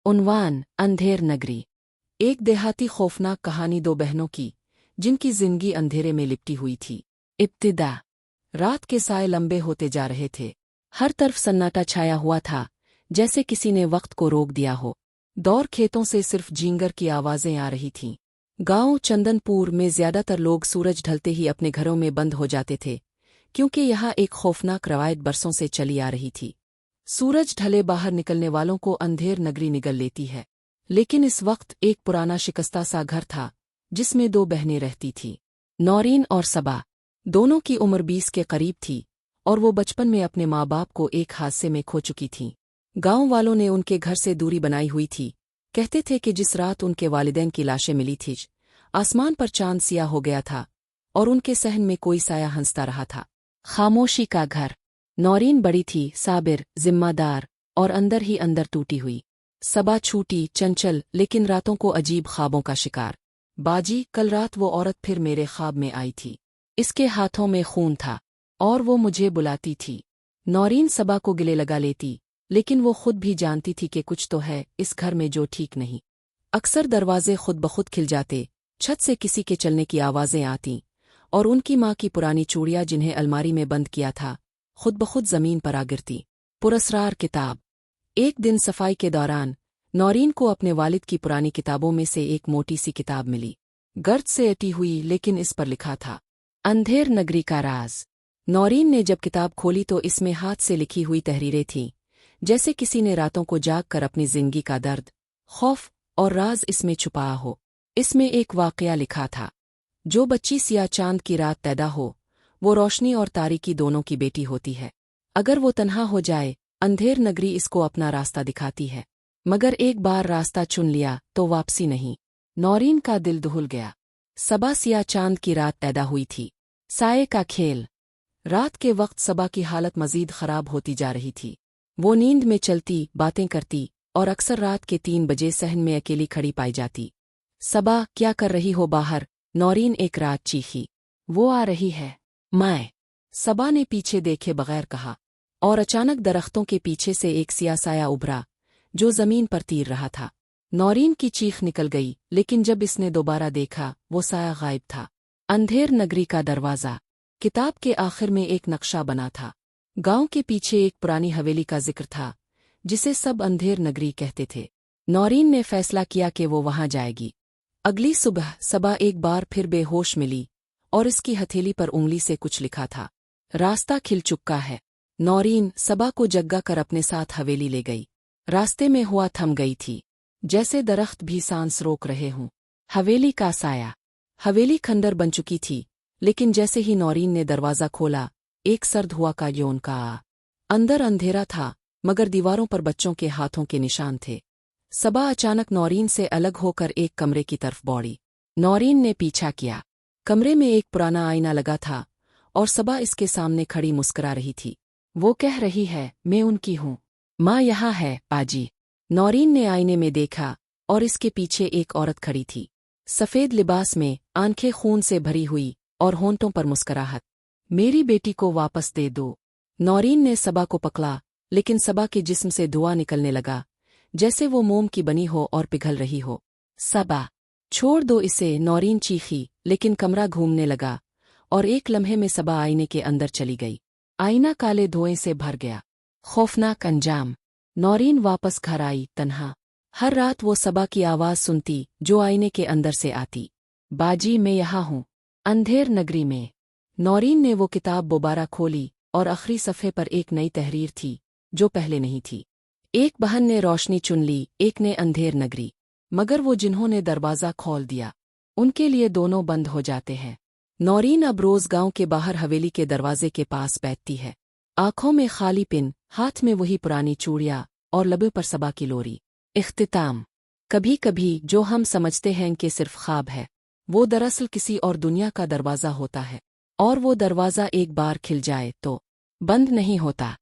उन्वान अंधेर नगरी। एक देहाती खौफनाक कहानी दो बहनों की जिनकी जिंदगी अंधेरे में लिपटी हुई थी। इब्तिदा। रात के साए लंबे होते जा रहे थे। हर तरफ सन्नाटा छाया हुआ था, जैसे किसी ने वक्त को रोक दिया हो। दौर खेतों से सिर्फ जींगर की आवाजें आ रही थीं। गांव चंदनपुर में ज्यादातर लोग सूरज ढलते ही अपने घरों में बंद हो जाते थे, क्योंकि यहाँ एक खौफनाक रवायत बरसों से चली आ रही थी। सूरज ढले बाहर निकलने वालों को अंधेर नगरी निगल लेती है। लेकिन इस वक्त एक पुराना शिकस्ता सा घर था जिसमें दो बहनें रहती थीं, नौरीन और सबा। दोनों की उम्र 20 के करीब थी और वो बचपन में अपने माँ बाप को एक हादसे में खो चुकी थीं। गांव वालों ने उनके घर से दूरी बनाई हुई थी। कहते थे कि जिस रात उनके वालिदैन की लाशें मिली थीं, आसमान पर चांद सिया हो गया था और उनके सहन में कोई साया हंसता रहा था। खामोशी का घर। नौरीन बड़ी थी, साबिर, जिम्मेदार और अंदर ही अंदर टूटी हुई। सबा छूटी, चंचल, लेकिन रातों को अजीब ख्वाबों का शिकार। बाजी, कल रात वो औरत फिर मेरे ख्वाब में आई थी। इसके हाथों में खून था और वो मुझे बुलाती थी। नौरीन सबा को गिले लगा लेती, लेकिन वो खुद भी जानती थी कि कुछ तो है इस घर में जो ठीक नहीं। अक्सर दरवाजे खुद बखुद खिल जाते, छत से किसी के चलने की आवाजें आतीं और उनकी माँ की पुरानी चूड़ियाँ जिन्हें अलमारी में बंद किया था खुद बखुद जमीन पर आ गिरती। पुरस्रार किताब। एक दिन सफाई के दौरान नौरीन को अपने वालिद की पुरानी किताबों में से एक मोटी सी किताब मिली। गर्द से अटी हुई, लेकिन इस पर लिखा था अंधेर नगरी का राज। नौरीन ने जब किताब खोली तो इसमें हाथ से लिखी हुई तहरीरें थीं, जैसे किसी ने रातों को जाग कर अपनी जिंदगी का दर्द, खौफ और राज इसमें छुपाया हो। इसमें एक वाकया लिखा था, जो बच्ची सिया चांद की रात पैदा हो वो रोशनी और तारीकी दोनों की बेटी होती है। अगर वो तन्हा हो जाए, अंधेर नगरी इसको अपना रास्ता दिखाती है, मगर एक बार रास्ता चुन लिया तो वापसी नहीं। नौरीन का दिल दहुल गया। सबा सिया चांद की रात पैदा हुई थी। साये का खेल। रात के वक्त सबा की हालत मजीद खराब होती जा रही थी। वो नींद में चलती, बातें करती और अक्सर रात के 3 बजे सहन में अकेली खड़ी पाई जाती। सबा, क्या कर रही हो बाहर? नौरीन एक रात चीखी। वो आ रही है माए, सबा ने पीछे देखे बगैर कहा, और अचानक दरख्तों के पीछे से एक सिया साया उभरा जो जमीन पर तीर रहा था। नौरीन की चीख निकल गई, लेकिन जब इसने दोबारा देखा वो साया गायब था। अंधेर नगरी का दरवाज़ा। किताब के आखिर में एक नक्शा बना था। गांव के पीछे एक पुरानी हवेली का जिक्र था जिसे सब अंधेर नगरी कहते थे। नौरीन ने फैसला किया कि वो वहां जाएगी। अगली सुबह सबा एक बार फिर बेहोश मिली और इसकी हथेली पर उंगली से कुछ लिखा था, रास्ता खिल चुका है। नौरीन सबा को जग्गा कर अपने साथ हवेली ले गई। रास्ते में हुआ थम गई थी, जैसे दरख्त भी सांस रोक रहे हों। हवेली का साया। हवेली खंडर बन चुकी थी, लेकिन जैसे ही नौरीन ने दरवाज़ा खोला, एक सर्द हुआ का यौन का अंदर अंधेरा था, मगर दीवारों पर बच्चों के हाथों के निशान थे। सबा अचानक नौरीन से अलग होकर एक कमरे की तरफ दौड़ी। नौरीन ने पीछा किया। कमरे में एक पुराना आईना लगा था और सबा इसके सामने खड़ी मुस्कुरा रही थी। वो कह रही है, मैं उनकी हूँ। माँ यहाँ है पाजी। नौरीन ने आईने में देखा और इसके पीछे एक औरत खड़ी थी, सफ़ेद लिबास में, आंखें खून से भरी हुई और होंठों पर मुस्कुराहट। मेरी बेटी को वापस दे दो। नौरीन ने सबा को पकड़ा, लेकिन सबा के जिस्म से धुआं निकलने लगा, जैसे वो मोम की बनी हो और पिघल रही हो। सबा, छोड़ दो इसे, नौरीन चीखी, लेकिन कमरा घूमने लगा और एक लम्हे में सबा आईने के अंदर चली गई। आईना काले धुएं से भर गया। खौफनाक अंजाम। नौरीन वापस घर आई, तन्हा। हर रात वो सबा की आवाज़ सुनती जो आईने के अंदर से आती, बाजी मैं यहाँ हूँ। अंधेर नगरी में। नौरीन ने वो किताब दोबारा खोली और आखिरी सफ़े पर एक नई तहरीर थी जो पहले नहीं थी। एक बहन ने रोशनी चुन ली, एक ने अंधेर नगरी, मगर वो जिन्होंने दरवाज़ा खोल दिया उनके लिए दोनों बंद हो जाते हैं। नौरीन अब रोज़ गांव के बाहर हवेली के दरवाजे के पास बैठती है, आंखों में खाली पिन, हाथ में वही पुरानी चूड़ियाँ और लबे पर सबा की लोरी। इख्तिताम। कभी कभी जो हम समझते हैं कि सिर्फ ख्वाब है, वो दरअसल किसी और दुनिया का दरवाज़ा होता है, और वो दरवाज़ा एक बार खिल जाए तो बंद नहीं होता।